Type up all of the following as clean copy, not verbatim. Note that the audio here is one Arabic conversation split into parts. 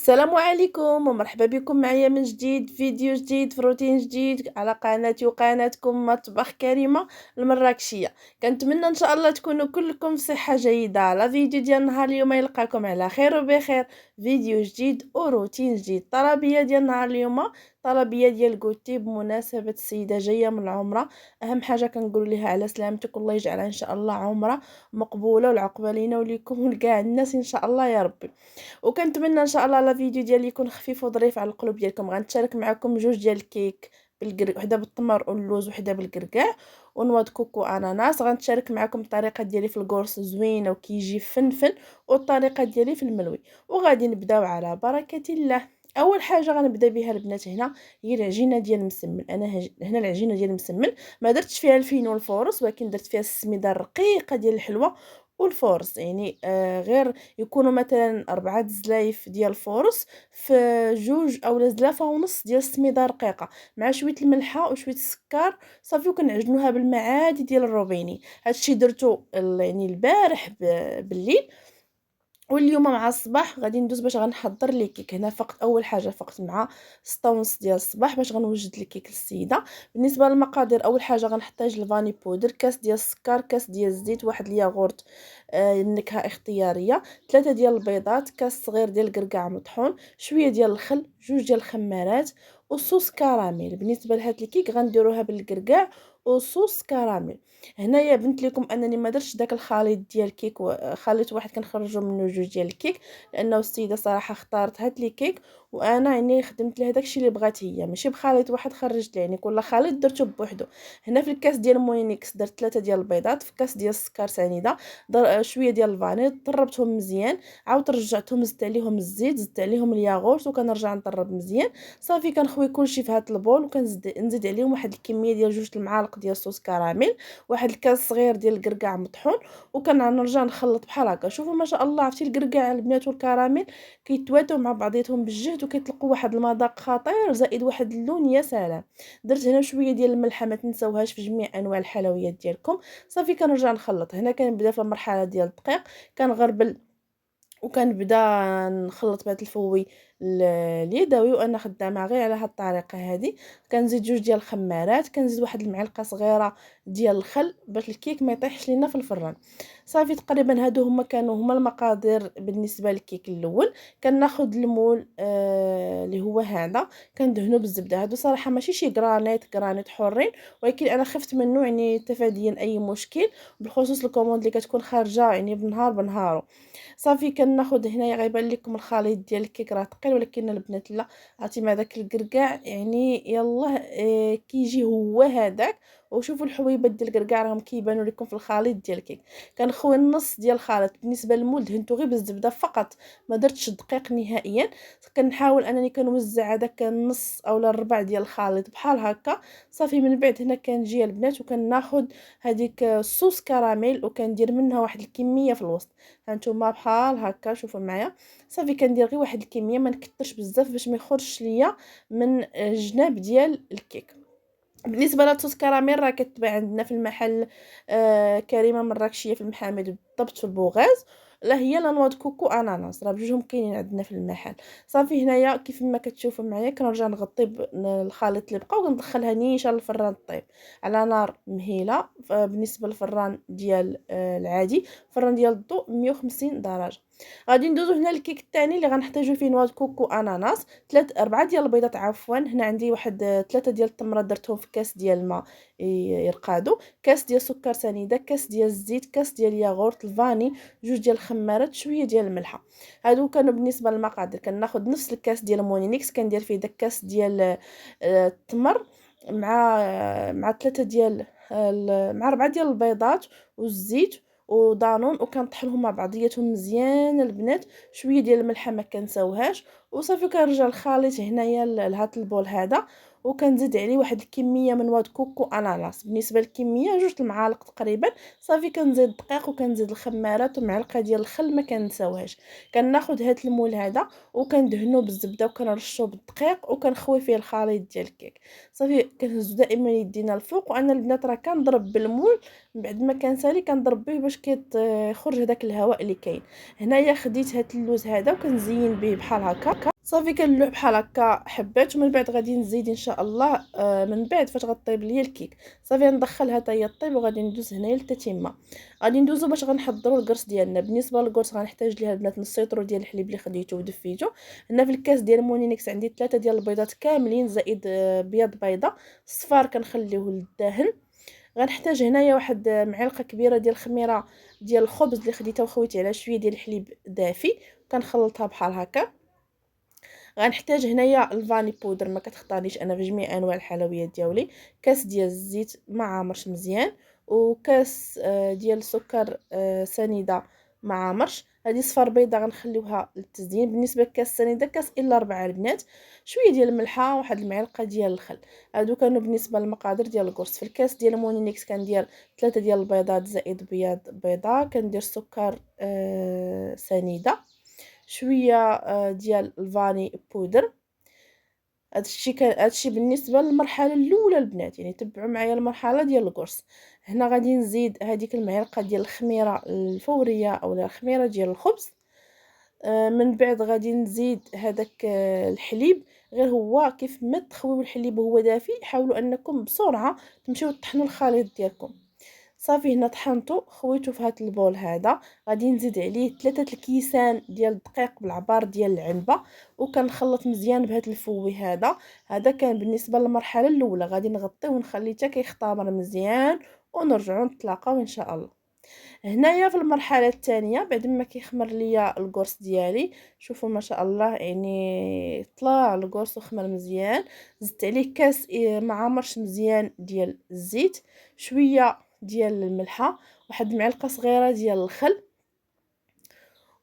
السلام عليكم ومرحبا بكم معايا من جديد فيديو جديد في روتين جديد على قناتي وقناتكم مطبخ كريمة المراكشية. كنتمنى ان شاء الله تكونوا كلكم بصحة جيدة. لا فيديو ديال نهار اليوم يلقاكم على خير وبخير. فيديو جديد وروتين جديد. طلبية ديال نهار اليوم طلبية ديال كوتي بمناسبة السيدة جاية من العمرة. اهم حاجة كنقول لها على سلامتك والله يجعلها ان شاء الله عمرة مقبولة والعقبة لينا وليكم ولكاع الناس ان شاء الله يا ربي. وكنتمنى ان شاء الله لا فيديو ديالي يكون خفيف وظريف على القلوب ديالكم. غنتشارك معكم جوج ديال الكيك وحده بالتمر واللوز وحده بالكركاع ونواد كوكو اناناس. غنتشارك معكم الطريقه ديالي في القرص زوينه وكيجي فنفن، والطريقه ديالي في الملوي. وغادي نبداو على بركه الله. اول حاجه غنبدا بها البنات هنا هي العجينه ديال المسمن. انا هنا العجينه ديال المسمن ما درتش فيها الفين والفورص، ولكن درت فيها السميده الرقيقه ديال الحلوه والفورص. يعني غير يكونوا مثلا 4 زلايف ديال الفورص في جوج اولا زلافه ونص ديال السميده رقيقه مع شويه الملحه وشويه السكر صافي، وكنعجنوها بالماء عادي ديال الروبيني. هادشي درتو يعني البارح بالليل، واليوم مع الصباح غادي ندوز باش غنحضر لي كيك. هنا فقط اول حاجه فقط مع 6 ونص ديال الصباح باش غنوجد لي كيك للسيده. بالنسبه للمقادير، اول حاجه غنحتاج الفاني بودر، كاس ديال السكر، كاس ديال الزيت، واحد الياغورت النكهه اختياريه، 3 ديال البيضات، كاس صغير ديال الكركاع مطحون، شويه ديال الخل، جوج ديال الخمارات وصوص كراميل. بالنسبه لهاد الكيك غنديروها بالكركاع وصوص كراميل. هنايا بنت لكم انني ما درتش داك الخليط ديال الكيك، خليط واحد كنخرجوا منه جوج ديال الكيك لانه السيده صراحه اختارت هاد لي كيك، وانا يعني خدمت لها داكشي اللي بغات هي، ماشي بخليط واحد خرجت لها، يعني كل خليط درته بوحدو. هنا في الكاس ديال الموينيكس درت 3 ديال البيضات، في كاس ديال السكر سنيده، شويه ديال الفانيل، طربتهم مزيان، عاود رجعتهم زدت عليهم الزيت، زدت عليهم الياغورت وكنرجع نطرب مزيان. صافي كنخوي كلشي في هاد البول نزيد عليهم واحد الكميه ديال 2 المعالق ديال صوص كراميل، واحد الكاس صغير ديال الكركاع مطحون، وكنرجع نخلط بحال هكا. شوفوا ما شاء الله، عرفتي الكركاع البنات والكراميل كيتواتوا مع بعضياتهم بالجهد وكيطلقوا واحد المذاق خطير زائد واحد اللون يا سلام. درت هنا شويه ديال الملحه، ما تنساوهاش في جميع انواع الحلويات ديالكم. صافي كنرجع نخلط. هنا كنبدا في المرحله ديال الدقيق، كنغربل وكنبدا نخلط بهذا الفوي اليدوي، وانا خدامه غير على هاد الطريقه هذه. كنزيد جوج ديال الخمارات، كنزيد واحد المعلقه صغيره ديال الخل باش الكيك ما يطيحش لينا في الفران. صافي تقريبا هادو هما المقادير بالنسبه للكيك الاول. كناخذ المول اللي هو هذا، كندهنو بالزبده. هادو صراحه ماشي شي كرانيت حورين، ولكن انا خفت منه يعني تفاديا اي مشكل، بالخصوص الكوموند اللي كتكون خارجه يعني بنهار بنهارو. صافي كناخذ هنايا، غيبان لكم الخليط ديال الكيك راه ثقيل، ولكن البنات لا، عرفتي مع داك الكركاع يعني يلاه كيجي هو هذاك. وشوفوا الحبيبات ديال الكركاع راهم كيبانوا لكم في الخليط ديال الكيك. كنخوي النص ديال الخليط. بالنسبه للمول دهنتو غير بالزبده فقط، ما درتش الدقيق نهائيا. كنحاول انني كنوزع هذاك النص اولا الربع ديال الخليط بحال هكا. صافي من بعد هنا كنجي البنات وكناخذ هذيك الصوص كراميل وكندير منها واحد الكميه في الوسط. هانتوما بحال هكا شوفوا معايا. صافي كندير غير واحد الكميه، ما نكثرش بزاف باش ما يخرجش ليا من الجناب ديال الكيك. بالنسبه للصوص كراميل راه كتباع عندنا في المحل كريمه مراكشيه في المحامد بالضبط في البوغاز. لا هي لا نواد كوكو اناناس، راه بجوجهم كاينين عندنا في المحل. صافي هنايا كيف ما كتشوفوا معايا كنرجع نغطي الخليط اللي بقى وندخلها نيشان للفران الطيب على نار مهيله. بالنسبه للفران ديال العادي، الفران ديال الضوء 150 درجه. غادي ندوزو هنا للكيك الثاني اللي غنحتاجو فيه نواد كوكو اناناس، 4 ديال البيضات عفوا. هنا عندي واحد 3 ديال التمرات درتهم في كاس ديال الماء يرقادوا، كاس ديال السكر سنيده، كاس ديال الزيت، كاس ديال الياغورت الفاني، جوج ديال الخمارات، شويه ديال الملحه. هادو كانوا بالنسبه للمقادير. كناخذ نفس الكاس ديال المونينيكس كندير فيه داك الكاس ديال التمر مع 3 ديال مع 4 ديال البيضات والزيت ودانون، وكنطحنهم مع بعضياتهم مزيان البنات. شويه ديال الملحه ما كنساوهاش. وصافي كنرجع الخليط هنايا لهاد البول هذا، وكنزيد عليه واحد الكميه من واد كوكو اناناس. بالنسبه للكميه 2 المعالق تقريبا. صافي كنزيد الدقيق وكنزيد الخمارات ومعلقه ديال الخل ما كنساوهاش. كناخذ هاد المول هذا وكندهنوه بالزبده وكنرشوه بالدقيق وكنخوي فيه الخليط ديال الكيك. صافي كنهزو دائما يدينا الفوق، وانا البنات راه كنضرب بالمول من بعد ما كنسالي كنضرب به باش يخرج هذاك الهواء اللي كاين. هنايا خديت هاد اللوز هذا وكنزين به بحال هكا. صافي كنلوح بحال هكا حبات، ومن بعد غادي نزيد ان شاء الله من بعد فاش غطيب ليا الكيك صافي ندخلها حتى هي طيب، وغادي ندوز هنايا للتتمه. غادي ندوزو باش غنحضروا الكرص ديالنا. بالنسبه للكرص غنحتاج ليها البنات نص لتر ديال الحليب اللي خديته ودفيته. هنا في الكاس ديال مونينيكس عندي 3 ديال البيضات كاملين زائد بياض بيضه. الصفار كنخليوه للدهن. غنحتاج هنايا واحد معلقه كبيره ديال الخميره ديال الخبز اللي خديتها وخويتي على شويه ديال الحليب دافي، كنخلطها بحال هكا. غنحتاج هنايا الفاني بودر، ما كتختاريش انا في جميع انواع الحلويات ديالي. كاس ديال الزيت ما عامرش مزيان، وكاس ديال السكر سنيده ما عامرش. هذه صفار بيضه غنخليوها للتزيين. بالنسبه لكاس سنيده كاس الا 4 البنات. شويه ديال الملحه، واحد المعلقه ديال الخل. هادو كانوا بالنسبه للمقادير ديال الكورس. في الكاس ديال مونينيكس كندير 3 ديال البيضات زائد بياض بيضه. كندير سكر سنيده، شويه ديال الفاني بودر. هادشي بالنسبه للمرحله الاولى البنات، يعني تبعوا معايا المرحله ديال القرص. هنا غادي نزيد هذيك المعلقه ديال الخميره الفوريه اولا الخميره ديال الخبز. من بعد غادي نزيد هذاك الحليب. غير هو كيف ما تخويو الحليب وهو دافي حاولوا انكم بسرعه تمشيو تطحنوا الخليط ديالكم. صافي هنا طحنته خويته في هذا البول هذا. غادي نزيد عليه 3 الكيسان ديال الدقيق بالعبار ديال العنبه، وكنخلط مزيان بهذا الفوي هذا. هذا كان بالنسبه للمرحله الاولى. غادي نغطيه ونخليه حتى كيختمر مزيان، ونرجعوا نتلاقاو ان شاء الله. هنايا في المرحله الثانيه بعد ما كيخمر ليا القرص ديالي، شوفوا ما شاء الله يعني طلع القرص وخمر مزيان. زدت عليه كاس ما عمرش مزيان ديال الزيت، شويه ديال الملحه، واحد المعلقه صغيره ديال الخل.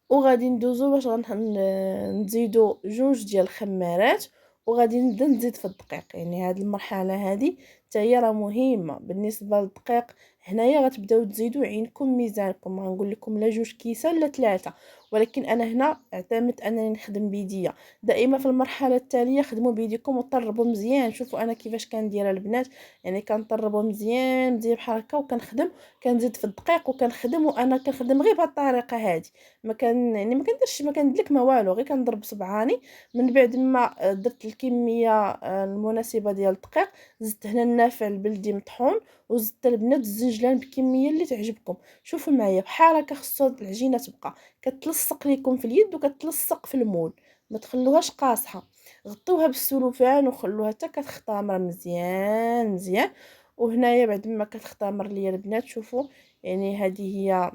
وغادي ندوزو باش نزيدو جوج ديال الخمارات. وغادي نبدا نزيد في الدقيق. يعني هاد المرحله هادي حتى هي راه مهمه بالنسبه للدقيق. هنايا غتبداو تزيدوا عينكم ميزانكم، غنقول لكم لا جوج كيسان لا ثلاثه، ولكن انا هنا اعتمدت انني نخدم بيديا. دائما في المرحله التاليه خدموا بيديكم وطربوا مزيان. شوفوا انا كيفاش كندير البنات، يعني كنطربوا مزيان مزيان بحال هكا وكنخدم. كنزيد في الدقيق وكنخدم، وانا كنخدم غير بهذه الطريقه هذه. ما كان يعني ما كنديرش ما كندلك ما والو، غير كنضرب صبعاني. من بعد ما درت الكميه المناسبه ديال الدقيق، زدت هنا النافع البلدي مطحون، وزدت البنات الزنجلان بكميه اللي تعجبكم. شوفوا معايا بحال هكا خصو العجينه تبقى كتلصق ليكم في اليد وكتلصق في المول، ما تخلوهاش قاصحه. غطوها بالسلوفان وخلوها حتى كتختمر مزيان مزيان. وهنايا بعد ما كتختمر ليا البنات شوفوا، يعني هذه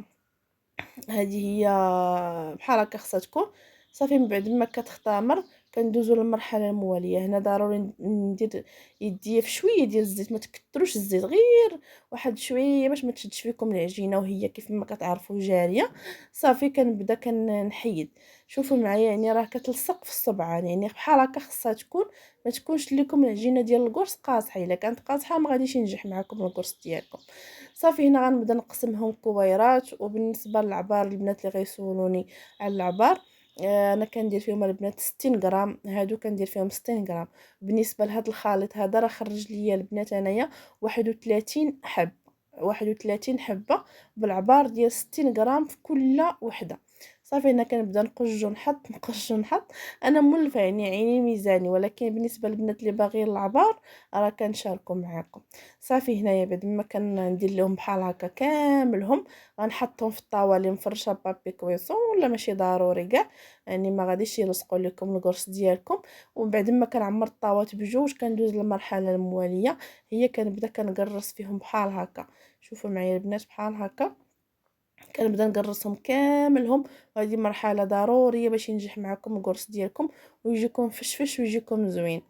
هي بحال هكا خصها تكون. صافي من بعد ما كتختمر كندوزو للمرحله المواليه. هنا ضروري ندير يديا في شويه ديال الزيت، ما تكثروش الزيت، غير واحد شويه باش ما تشدش فيكم العجينه وهي كيف ما كتعرفوا جاريه. صافي كنبدا كنحيد. شوفوا معايا يعني راه كتلصق في الصبعان، يعني بحال هكا خصها تكون. ما تكونش لكم العجينه ديال القرص قاصحه، الا كانت قاصحه ما غاديش ينجح معكم القرص ديالكم. صافي هنا غنبدا نقسمهم كويرات. وبالنسبه للعبار البنات اللي غيسولوني على العبار، انا كندير فيهم البنات 60 غرام. هادو كندير فيهم 60 غرام. بالنسبه لهذا الخليط هذا راه خرج ليا البنات انايا 31 حب، 31 حبه بالعبار ديال 60 غرام في كل وحده. صافي هنا كنبدا نقج ونحط نقج ونحط. انا مولفه يعني عيني ميزاني، ولكن بالنسبه للبنات اللي باغيين العبار راه كنشاركو معاكم. صافي هنايا بعد ما كندير لهم بحال هكا كاملهم، غنحطهم في الطاوه اللي مفرشه بابي كويسون، ولا ماشي ضروري كاع، يعني ما غاديش يلصقوا لكم القرص ديالكم. وبعد ما كنعمر الطاوات بجوج كندوز للمرحله المواليه، هي كنبدا كنقرص فيهم بحال هكا. شوفوا معايا البنات بحال هكا كنبدا نقرصهم كاملهم. وهذه مرحله ضروريه باش ينجح معكم القرص ديالكم ويجيكم فشفش ويجيكم زوين.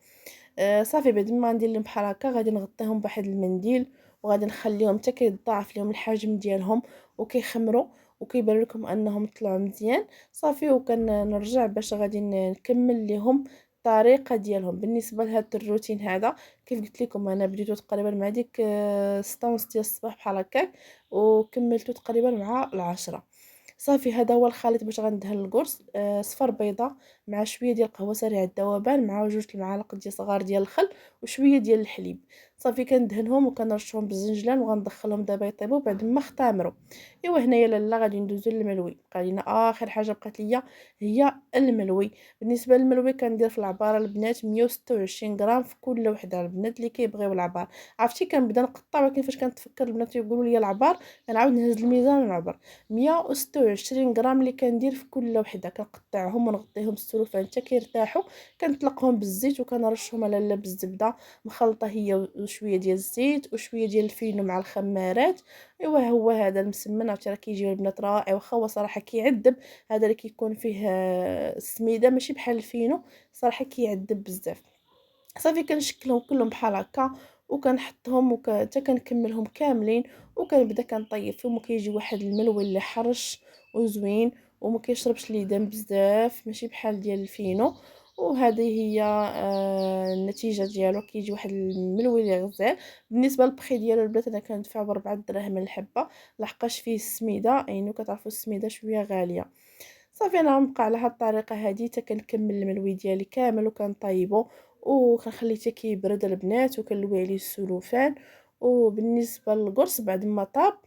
صافي بعد ما ندير لهم بحال هكا غادي نغطيهم بواحد المنديل، وغادي نخليهم حتى كيتضاعف لهم الحجم ديالهم وكيخمروا وكيبان لكم انهم طلعوا مزيان. صافي وكنرجع باش غادي نكمل لهم الطريقه ديالهم. بالنسبه لهذا الروتين هذا كيف قلت لكم انا بديتو تقريبا مع ديك 6:30 ديال الصباح بحال هكا، وكملته تقريبا مع 10. صافي هذا هو الخليط باش غندهن القرص. صفر بيضه مع شويه ديال القهوه سريع الذوبان مع جوج المعالق ديال صغار ديال الخل وشويه ديال الحليب. صافي كندهنهم وكنرشهم بالزنجلان وغندخلهم دابا يطيبوا بعد ما اختمروا. ايوا هنايا لاله غادي ندوزو للملوي، بقى لينا اخر حاجه بقات ليا هي الملوي. بالنسبه للملوي كندير في العباره البنات 126 غرام في كل وحده، البنات اللي كيبغيو العبار. عرفتي كنبدا نقطع، ولكن فاش كنتفكر البنات يقولوا لي العبار كنعاود نهز الميزان ونعبر. 126 غرام اللي كندير في كل وحده، كنقطعهم ونغطيهم بالسلوفان حتى كيرتاحوا. كنطلقهم بالزيت وكنرشهم على لا بالزبده مخلطه هي وشويه ديال الزيت وشويه ديال الفينو مع الخمارات. ايوا هو هذا المسمن، عرفتي راه كيجيو البنات رائع، واخا هو صراحه كيعذب. هذا اللي كيكون فيه السميده ماشي بحال الفينو، صراحه كيعذب بزاف. صافي كنشكلهم كلهم بحال هكا وكنحطهم حتى كنكملهم كاملين، وكنبدا كنطيب فيهم وكيجي واحد الملوي اللي حرش وزوين وما كيشربش لي دم بزاف، ماشي بحال ديال الفينو. وهذه هي النتيجه ديالو، كيجي واحد الملوي اللي غزال. بالنسبه للبخي ديالو البنات انا كندفع ب4 دراهم الحبه، لحقاش فيه السميده، يعني كتعرفوا السميده شويه غاليه. صافي انا غنبقى على هاد الطريقه هادي حتى كنكمل الملوي ديالي كامل وكنطيبو وكنخليه حتى كيبرد البنات وكنلوي عليه السلوفان. وبالنسبه للقرص بعد ما طاب،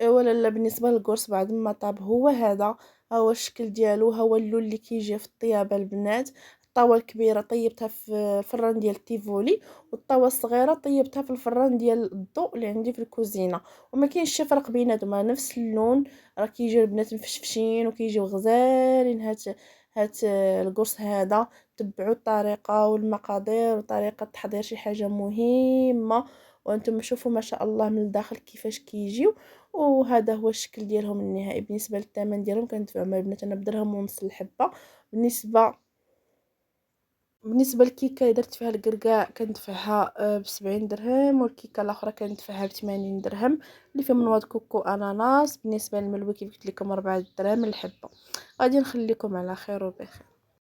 ولا لا بالنسبه للقرص بعد ما طاب هو هذا، ها هو الشكل ديالو، ها هو اللون اللي كيجي في الطيابه البنات. الطاوه الكبيره طيبتها في الفران ديال التيفولي، والطاوه الصغيره طيبتها في الفران ديال الضوء اللي عندي في الكوزينه. وما كاينش شي فرق بيناتهم، نفس اللون. راه كيجيو البنات مفشفشين وكيجيو غزالين. هات القرص هذا، تبعوا الطريقه والمقادير وطريقه التحضير، شي حاجه مهمه. وانتم شوفوا ما شاء الله من الداخل كيفاش كيجيو. وهذا هو الشكل ديالهم النهائي. بالنسبه للثمن ديالهم كندفعوا مع البنات انا بدرهم ونص الحبه. بالنسبه للكيكه اللي درت فيها الكركاع كندفعها ب70 درهم، والكيكه الاخرى كندفعها ب80 درهم اللي فيهم نواد كوكو اناناس. بالنسبه للملوي كيف قلت لكم 4 دراهم الحبه. غادي نخليكم على خير وبخير.